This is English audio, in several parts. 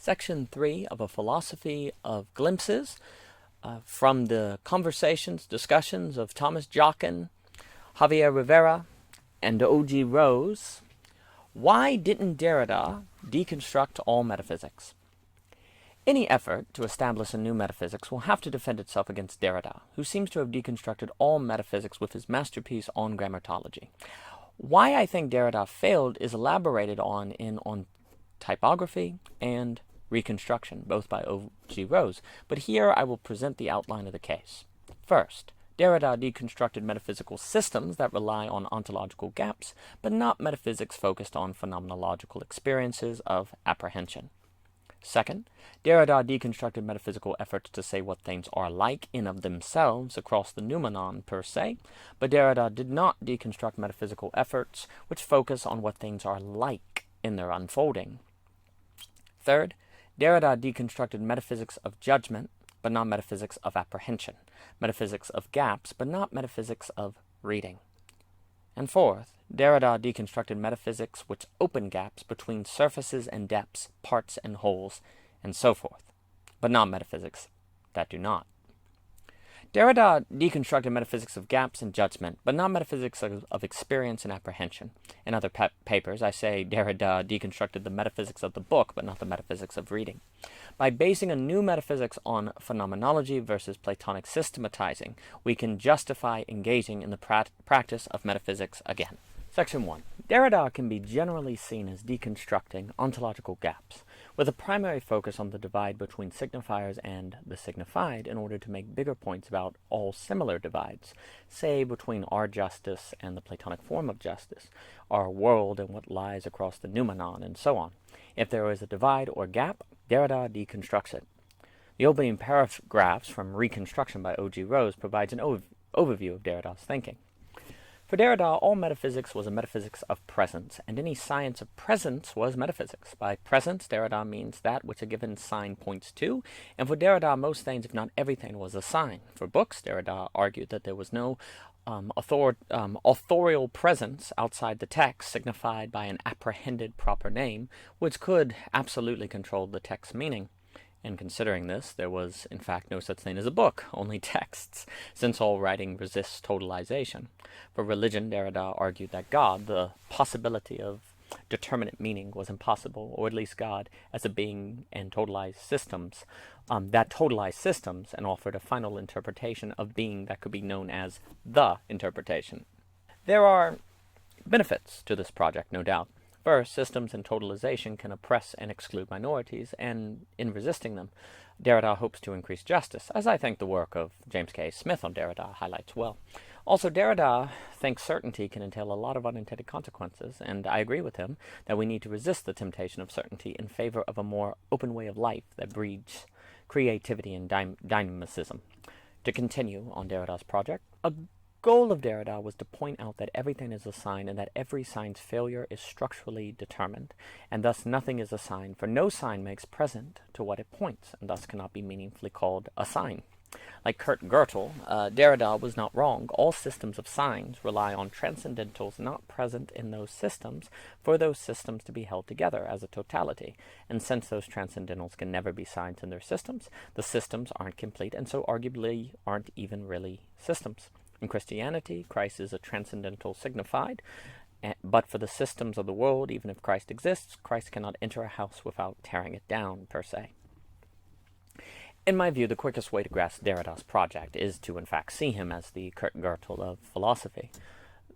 Section 3 of a philosophy of glimpses from the conversations, discussions of Thomas Jockin, Javier Rivera, and O.G. Rose. Why didn't Derrida deconstruct all metaphysics? Any effort to establish a new metaphysics will have to defend itself against Derrida, who seems to have deconstructed all metaphysics with his masterpiece On Grammatology. Why I think Derrida failed is elaborated on On Typography and Reconstruction, both by O.G. Rose, but here I will present the outline of the case. First, Derrida deconstructed metaphysical systems that rely on ontological gaps, but not metaphysics focused on phenomenological experiences of apprehension. Second, Derrida deconstructed metaphysical efforts to say what things are like in of themselves across the noumenon per se, but Derrida did not deconstruct metaphysical efforts which focus on what things are like in their unfolding. Third, Derrida deconstructed metaphysics of judgment, but not metaphysics of apprehension, metaphysics of gaps, but not metaphysics of reading. And fourth, Derrida deconstructed metaphysics which open gaps between surfaces and depths, parts and wholes, and so forth, but not metaphysics that do not. Derrida deconstructed metaphysics of gaps and judgment, but not metaphysics of experience and apprehension. In other papers, I say Derrida deconstructed the metaphysics of the book, but not the metaphysics of reading. By basing a new metaphysics on phenomenology versus Platonic systematizing, we can justify engaging in the practice of metaphysics again. Section 1. Derrida can be generally seen as deconstructing ontological gaps, with a primary focus on the divide between signifiers and the signified in order to make bigger points about all similar divides, say between our justice and the Platonic form of justice, our world and what lies across the noumenon, and so on. If there is a divide or gap, Derrida deconstructs it. The opening paragraphs from Reconstruction by O.G. Rose provides an overview of Derrida's thinking. For Derrida, all metaphysics was a metaphysics of presence, and any science of presence was metaphysics. By presence, Derrida means that which a given sign points to, and for Derrida, most things, if not everything, was a sign. For books, Derrida argued that there was no authorial presence outside the text signified by an apprehended proper name, which could absolutely control the text's meaning. In considering this, there was, in fact, no such thing as a book, only texts, since all writing resists totalization. For religion, Derrida argued that God, the possibility of determinate meaning, was impossible, or at least God as a being and totalized systems, and offered a final interpretation of being that could be known as the interpretation. There are benefits to this project, no doubt. First, systems and totalization can oppress and exclude minorities, and in resisting them, Derrida hopes to increase justice, as I think the work of James K. Smith on Derrida highlights well. Also, Derrida thinks certainty can entail a lot of unintended consequences, and I agree with him that we need to resist the temptation of certainty in favor of a more open way of life that breeds creativity and dynamism. To continue on Derrida's project, a goal of Derrida was to point out that everything is a sign and that every sign's failure is structurally determined, and thus nothing is a sign, for no sign makes present to what it points, and thus cannot be meaningfully called a sign. Like Kurt Gödel, Derrida was not wrong. All systems of signs rely on transcendentals not present in those systems for those systems to be held together as a totality. And since those transcendentals can never be signs in their systems, the systems aren't complete and so arguably aren't even really systems. In Christianity, Christ is a transcendental signified, but for the systems of the world, even if Christ exists, Christ cannot enter a house without tearing it down, per se. In my view, the quickest way to grasp Derrida's project is to, in fact, see him as the Kurt Gödel of philosophy.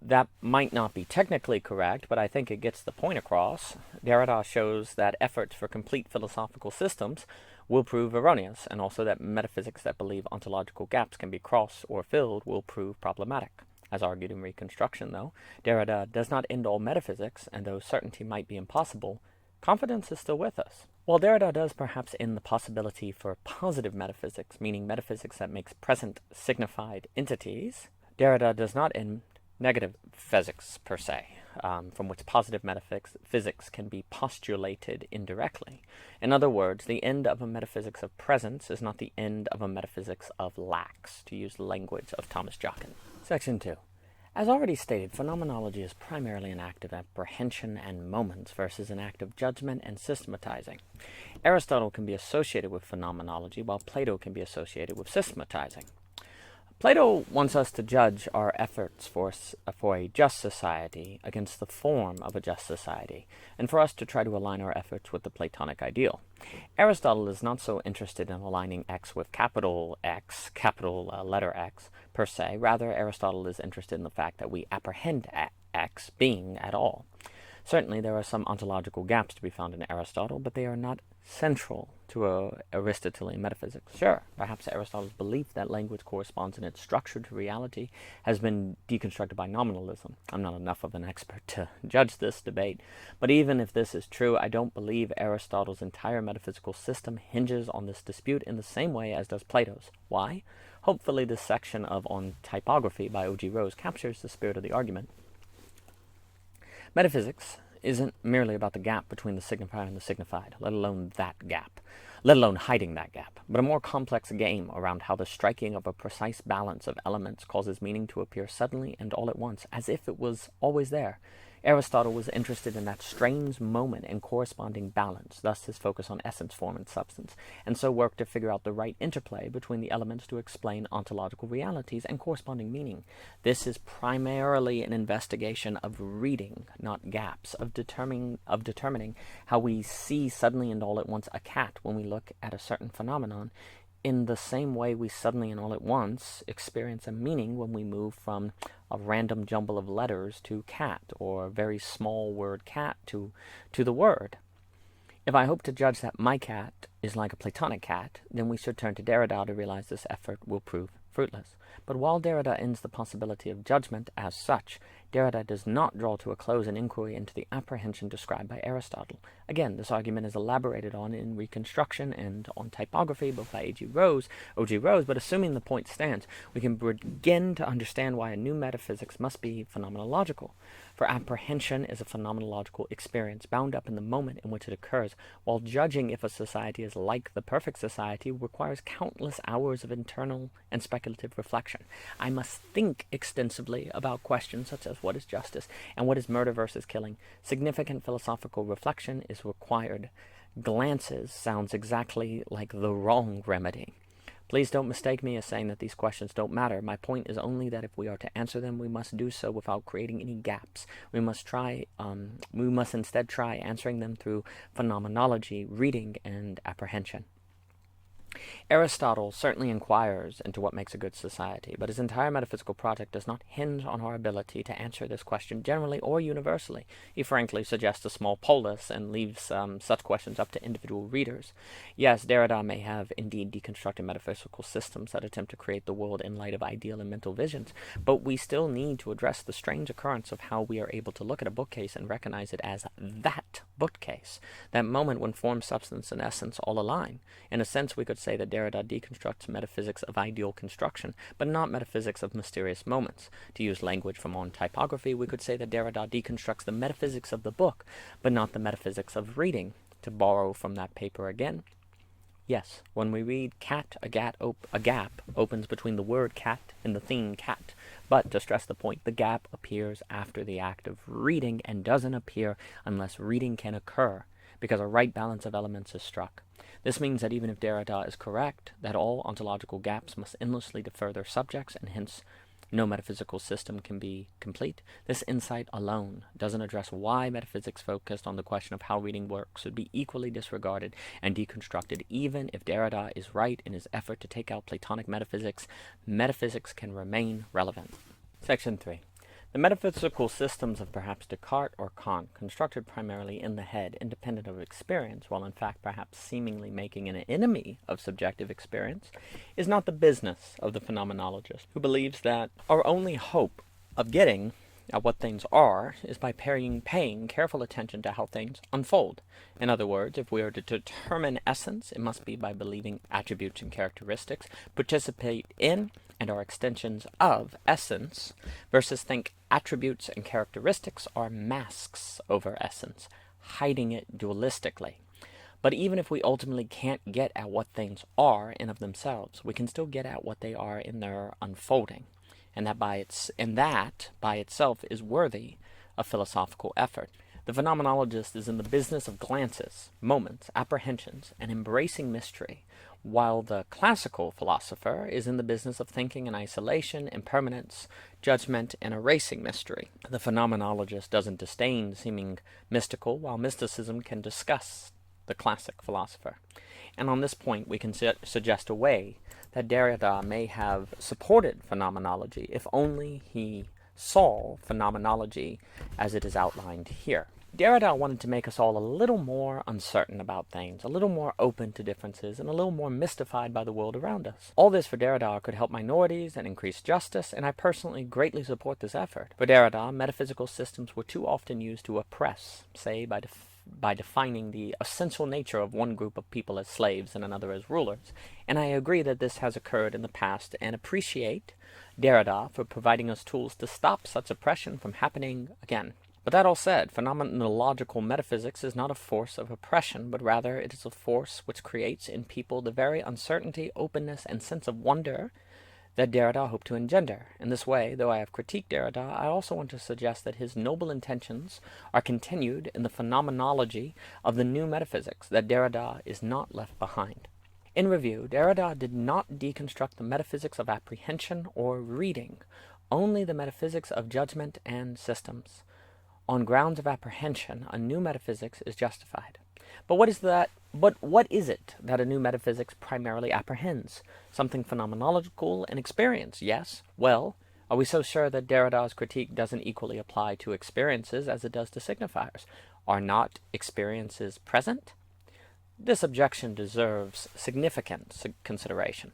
That might not be technically correct, but I think it gets the point across. Derrida shows that efforts for complete philosophical systems will prove erroneous, and also that metaphysics that believe ontological gaps can be crossed or filled will prove problematic. As argued in Reconstruction, though, Derrida does not end all metaphysics, and though certainty might be impossible, confidence is still with us. While Derrida does perhaps end the possibility for positive metaphysics, meaning metaphysics that makes present signified entities, Derrida does not end negative physics per se, from which positive metaphysics can be postulated indirectly. In other words, the end of a metaphysics of presence is not the end of a metaphysics of lacks, to use the language of Thomas Jockin. Section 2. As already stated, phenomenology is primarily an act of apprehension and moments versus an act of judgment and systematizing. Aristotle can be associated with phenomenology, while Plato can be associated with systematizing. Plato wants us to judge our efforts for a just society against the form of a just society, and for us to try to align our efforts with the Platonic ideal. Aristotle is not so interested in aligning X with capital X, capital letter X, per se. Rather, Aristotle is interested in the fact that we apprehend X being at all. Certainly, there are some ontological gaps to be found in Aristotle, but they are not central to Aristotelian metaphysics. Sure, perhaps Aristotle's belief that language corresponds in its structure to reality has been deconstructed by nominalism. I'm not enough of an expert to judge this debate, but even if this is true, I don't believe Aristotle's entire metaphysical system hinges on this dispute in the same way as does Plato's. Why? Hopefully this section of On Typography by O.G. Rose captures the spirit of the argument. Metaphysics isn't merely about the gap between the signifier and the signified, let alone hiding that gap, but a more complex game around how the striking of a precise balance of elements causes meaning to appear suddenly and all at once, as if it was always there. Aristotle was interested in that strange moment and corresponding balance, thus his focus on essence, form, and substance, and so worked to figure out the right interplay between the elements to explain ontological realities and corresponding meaning. This is primarily an investigation of reading, not gaps, of determining how we see suddenly and all at once a cat when we look at a certain phenomenon, in the same way we suddenly and all at once experience a meaning when we move from a random jumble of letters to cat, or a very small word cat to the word. If I hope to judge that my cat is like a Platonic cat, then we should turn to Derrida to realize this effort will prove fruitless. But while Derrida ends the possibility of judgment as such, Derrida does not draw to a close an inquiry into the apprehension described by Aristotle. Again, this argument is elaborated on in Reconstruction and on Typography, both by O.G. Rose, but assuming the point stands, we can begin to understand why a new metaphysics must be phenomenological. For apprehension is a phenomenological experience bound up in the moment in which it occurs, while judging if a society is like the perfect society requires countless hours of internal and speculative reflection. I must think extensively about questions such as what is justice and what is murder versus killing. Significant philosophical reflection is required. Glances sounds exactly like the wrong remedy. Please don't mistake me as saying that these questions don't matter. My point is only that if we are to answer them, we must do so without creating any gaps. We must instead try answering them through phenomenology, reading, and apprehension. Aristotle certainly inquires into what makes a good society, but his entire metaphysical project does not hinge on our ability to answer this question generally or universally. He frankly suggests a small polis and leaves such questions up to individual readers. Yes, Derrida may have indeed deconstructed metaphysical systems that attempt to create the world in light of ideal and mental visions, but we still need to address the strange occurrence of how we are able to look at a bookcase and recognize it as that bookcase, that moment when form, substance, and essence all align. In a sense, we could say that Derrida deconstructs metaphysics of ideal construction, but not metaphysics of mysterious moments. To use language from On Typography, we could say that Derrida deconstructs the metaphysics of the book, but not the metaphysics of reading. To borrow from that paper again, yes, when we read cat, a gap opens between the word cat and the theme cat. But to stress the point, the gap appears after the act of reading and doesn't appear unless reading can occur, because a right balance of elements is struck. This means that even if Derrida is correct, that all ontological gaps must endlessly defer their subjects, and hence no metaphysical system can be complete, this insight alone doesn't address why metaphysics focused on the question of how reading works should be equally disregarded and deconstructed. Even if Derrida is right in his effort to take out Platonic metaphysics, metaphysics can remain relevant. Section 3. The metaphysical systems of perhaps Descartes or Kant, constructed primarily in the head, independent of experience, while in fact perhaps seemingly making an enemy of subjective experience, is not the business of the phenomenologist, who believes that our only hope of getting at what things are is by paying careful attention to how things unfold. In other words, if we are to determine essence, it must be by believing attributes and characteristics participate in and are extensions of essence, versus think attributes and characteristics are masks over essence, hiding it dualistically. But even if we ultimately can't get at what things are in of themselves, we can still get at what they are in their unfolding. and that by itself is worthy of philosophical effort. The phenomenologist is in the business of glances, moments, apprehensions, and embracing mystery, while the classical philosopher is in the business of thinking in isolation, impermanence, judgment, and erasing mystery. The phenomenologist doesn't disdain seeming mystical, while mysticism can disgust the classic philosopher. And on this point, we can suggest a way that Derrida may have supported phenomenology if only he saw phenomenology as it is outlined here. Derrida wanted to make us all a little more uncertain about things, a little more open to differences, and a little more mystified by the world around us. All this for Derrida could help minorities and increase justice, and I personally greatly support this effort. For Derrida, metaphysical systems were too often used to oppress, say by defining the essential nature of one group of people as slaves and another as rulers, and I agree that this has occurred in the past and appreciate Derrida for providing us tools to stop such oppression from happening again. But that all said, phenomenological metaphysics is not a force of oppression, but rather it is a force which creates in people the very uncertainty, openness, and sense of wonder that Derrida hoped to engender. In this way, though I have critiqued Derrida, I also want to suggest that his noble intentions are continued in the phenomenology of the new metaphysics, that Derrida is not left behind. In review, Derrida did not deconstruct the metaphysics of apprehension or reading, only the metaphysics of judgment and systems. On grounds of apprehension, a new metaphysics is justified. But what is it that a new metaphysics primarily apprehends? Something phenomenological and experience, yes? Well, are we so sure that Derrida's critique doesn't equally apply to experiences as it does to signifiers? Are not experiences present? This objection deserves significant consideration.